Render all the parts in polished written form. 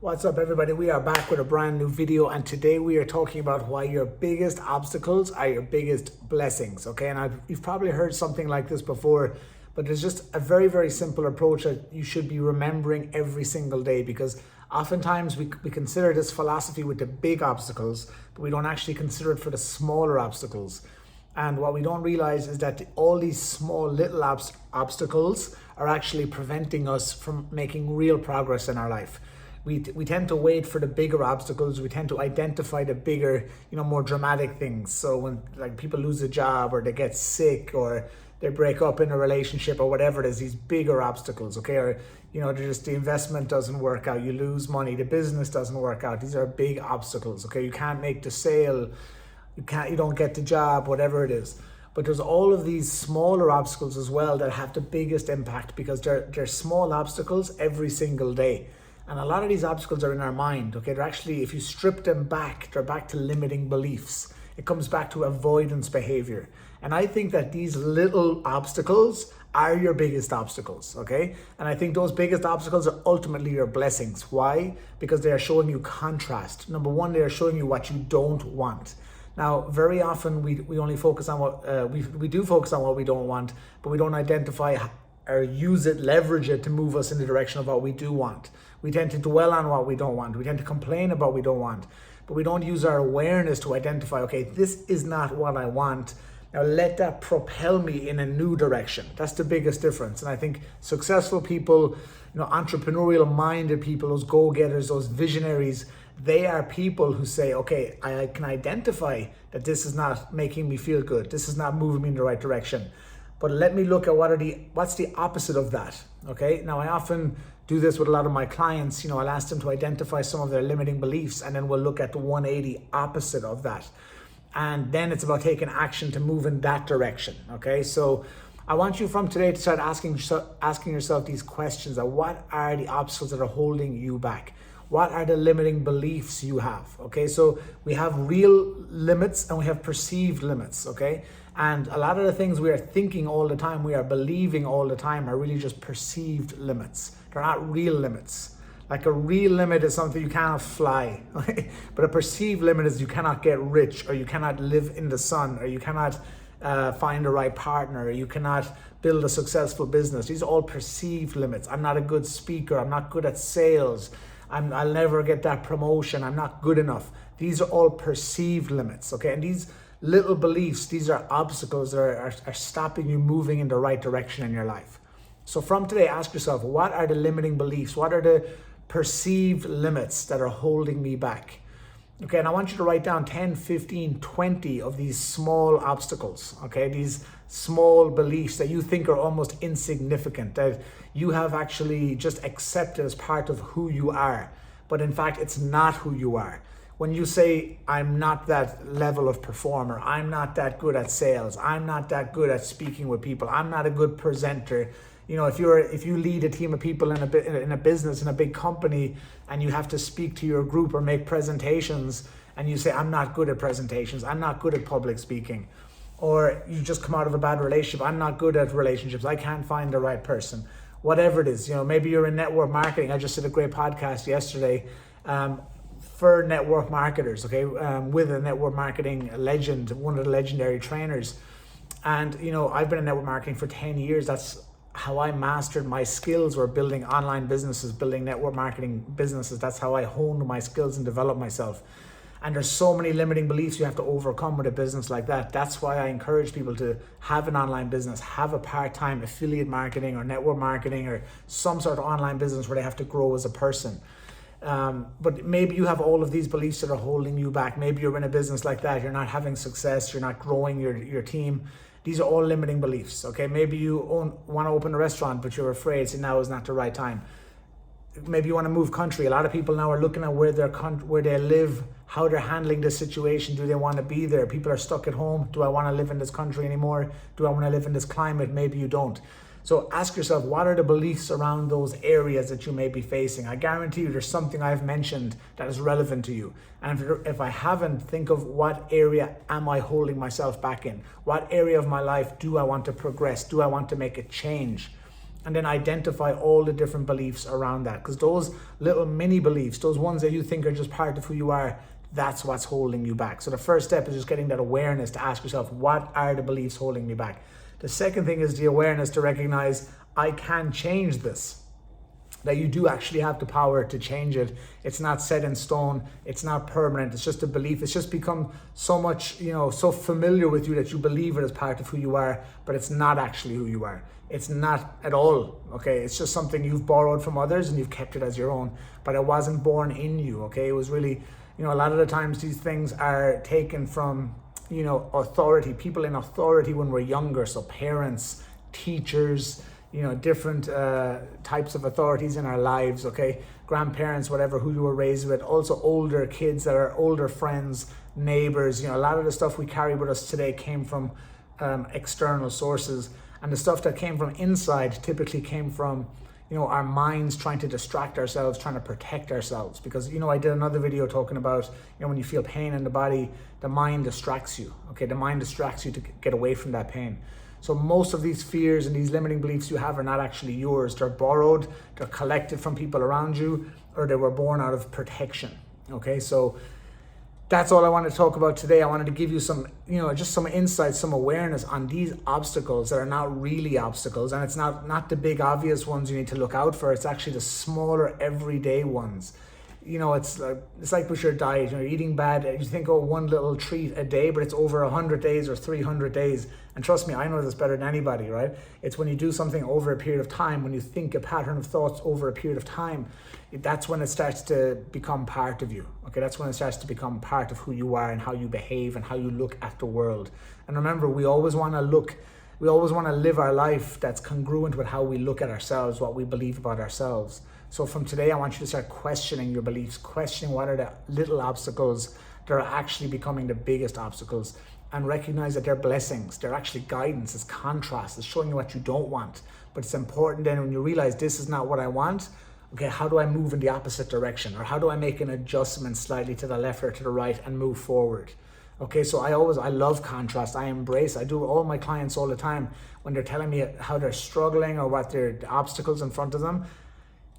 What's up, everybody? We are back with a brand new video, and today we are talking about why your biggest obstacles are your biggest blessings. Okay, and you've probably heard something like this before, but it's just a very, very simple approach that you should be remembering every single day, because oftentimes we consider this philosophy with the big obstacles, but we don't actually consider it for the smaller obstacles. And what we don't realize is that all these small little obstacles are actually preventing us from making real progress in our life. We tend to wait for the bigger obstacles. We tend to identify the bigger, more dramatic things. So when like people lose a job, or they get sick, or they break up in a relationship, or whatever it is, these bigger obstacles, okay? Or, just the investment doesn't work out, you lose money, the business doesn't work out. These are big obstacles, okay? You can't make the sale, you don't get the job, whatever it is. But there's all of these smaller obstacles as well that have the biggest impact, because they're small obstacles every single day. And a lot of these obstacles are in our mind, okay? They're actually, if you strip them back, they're back to limiting beliefs. It comes back to avoidance behavior. And I think that these little obstacles are your biggest obstacles, okay? And I think those biggest obstacles are ultimately your blessings. Why? Because they are showing you contrast. Number one, they are showing you what you don't want. Now, very often we only focus on what, we do focus on what we don't want, but we don't identify or use it, leverage it to move us in the direction of what we do want. We tend to dwell on what we don't want. We tend to complain about what we don't want, but we don't use our awareness to identify, okay, this is not what I want. Now let that propel me in a new direction. That's the biggest difference. And I think successful people, entrepreneurial minded people, those go-getters, those visionaries, they are people who say, okay, I can identify that this is not making me feel good. This is not moving me in the right direction. But let me look at what's the opposite of that, okay? Now, I often do this with a lot of my clients. I'll ask them to identify some of their limiting beliefs, and then we'll look at the 180 opposite of that. And then it's about taking action to move in that direction, okay? So I want you from today to start asking yourself these questions. What are the obstacles that are holding you back? What are the limiting beliefs you have? Okay, so we have real limits and we have perceived limits, okay? And a lot of the things we are thinking all the time, we are believing all the time, are really just perceived limits. They're not real limits. Like a real limit is something you cannot fly, okay? But a perceived limit is you cannot get rich, or you cannot live in the sun, or you cannot find the right partner, or you cannot build a successful business. These are all perceived limits. I'm not a good speaker. I'm not good at sales. I'll never get that promotion. I'm not good enough. These are all perceived limits, okay? And these little beliefs, these are obstacles that are stopping you moving in the right direction in your life. So from today, ask yourself, what are the limiting beliefs? What are the perceived limits that are holding me back? Okay, and I want you to write down 10, 15, 20 of these small obstacles, okay? These small beliefs that you think are almost insignificant, that you have actually just accepted as part of who you are, but in fact, it's not who you are. When you say, I'm not that level of performer, I'm not that good at sales, I'm not that good at speaking with people, I'm not a good presenter. If you lead a team of people in a business, in a big company, and you have to speak to your group or make presentations, and you say, I'm not good at presentations, I'm not good at public speaking, or you just come out of a bad relationship, I'm not good at relationships, I can't find the right person. Whatever it is, maybe you're in network marketing. I just did a great podcast yesterday for network marketers, okay, with a network marketing legend, one of the legendary trainers. And, I've been in network marketing for 10 years. That's how I mastered my skills, were building online businesses, building network marketing businesses. That's how I honed my skills and developed myself. And there's so many limiting beliefs you have to overcome with a business like that. That's why I encourage people to have an online business, have a part-time affiliate marketing or network marketing or some sort of online business where they have to grow as a person. But maybe you have all of these beliefs that are holding you back. Maybe you're in a business like that, you're not having success, you're not growing your team. These are all limiting beliefs, okay? Maybe you want to open a restaurant, but you're afraid, so now is not the right time. Maybe you want to move country. A lot of people now are looking at where they live, how they're handling this situation. Do they want to be there? People are stuck at home. Do I want to live in this country anymore? Do I want to live in this climate? Maybe you don't. So ask yourself, what are the beliefs around those areas that you may be facing? I guarantee you there's something I've mentioned that is relevant to you. And if I haven't, think of what area am I holding myself back in? What area of my life do I want to progress? Do I want to make a change? and then identify all the different beliefs around that. Because those little mini beliefs, those ones that you think are just part of who you are, that's what's holding you back. So the first step is just getting that awareness to ask yourself, what are the beliefs holding me back? The second thing is the awareness to recognize, I can change this. That you do actually have the power to change it. It's not set in stone. It's not permanent. It's just a belief. It's just become so much, so familiar with you that you believe it as part of who you are, but it's not actually who you are. It's not at all, okay? It's just something you've borrowed from others and you've kept it as your own, but it wasn't born in you, okay? It was really, a lot of the times these things are taken from, authority, people in authority when we're younger. So parents, teachers, different types of authorities in our lives, okay? Grandparents, whatever, who you were raised with. Also older kids that are older friends, neighbors. A lot of the stuff we carry with us today came from external sources. And the stuff that came from inside typically came from, our minds trying to distract ourselves, trying to protect ourselves. Because, I did another video talking about, when you feel pain in the body, the mind distracts you, okay? The mind distracts you to get away from that pain. So most of these fears and these limiting beliefs you have are not actually yours. They're borrowed, they're collected from people around you, or they were born out of protection, okay? So that's all I wanted to talk about today. I wanted to give you some, just some insight, some awareness on these obstacles that are not really obstacles. And it's not the big obvious ones you need to look out for. It's actually the smaller everyday ones. It's like with your diet. You're eating bad. You think, one little treat a day, but it's over 100 days or 300 days. And trust me, I know this better than anybody, right? It's when you do something over a period of time, when you think a pattern of thoughts over a period of time, that's when it starts to become part of you. Okay, that's when it starts to become part of who you are and how you behave and how you look at the world. And remember, we always want to live our life that's congruent with how we look at ourselves, what we believe about ourselves. So from today, I want you to start questioning your beliefs, questioning what are the little obstacles that are actually becoming the biggest obstacles, and recognize that they're blessings. They're actually guidance, it's contrast, it's showing you what you don't want. But it's important then when you realize this is not what I want, okay, how do I move in the opposite direction? Or how do I make an adjustment slightly to the left or to the right and move forward? Okay, so I love contrast. I do all my clients all the time when they're telling me how they're struggling or what the obstacles in front of them.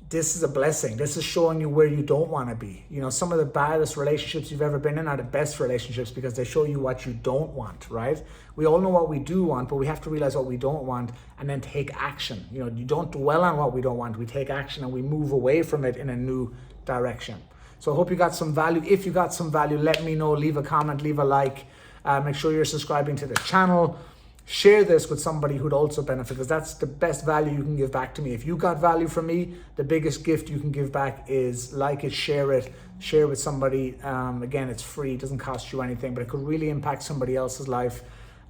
This is a blessing. This is showing you where you don't want to be. Some of the baddest relationships you've ever been in are the best relationships because they show you what you don't want, right? We all know what we do want, but we have to realize what we don't want and then take action. You don't dwell on what we don't want. We take action and we move away from it in a new direction. So I hope you got some value. If you got some value, let me know. Leave a comment, leave a like. Make sure you're subscribing to the channel. Share this with somebody who'd also benefit, because that's the best value you can give back to me. If you got value from me, the biggest gift you can give back is like it, share with somebody. Again, it's free, it doesn't cost you anything, but it could really impact somebody else's life.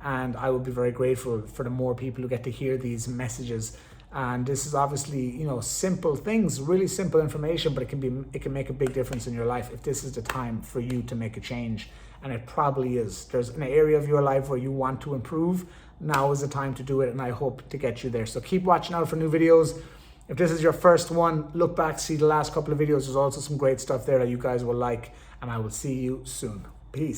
And I would be very grateful for the more people who get to hear these messages. And this is obviously, simple things, really simple information, but it can make a big difference in your life if this is the time for you to make a change. And it probably is. There's an area of your life where you want to improve. Now is the time to do it, and I hope to get you there. So keep watching out for new videos. If this is your first one, look back, see the last couple of videos. There's also some great stuff there that you guys will like, and I will see you soon.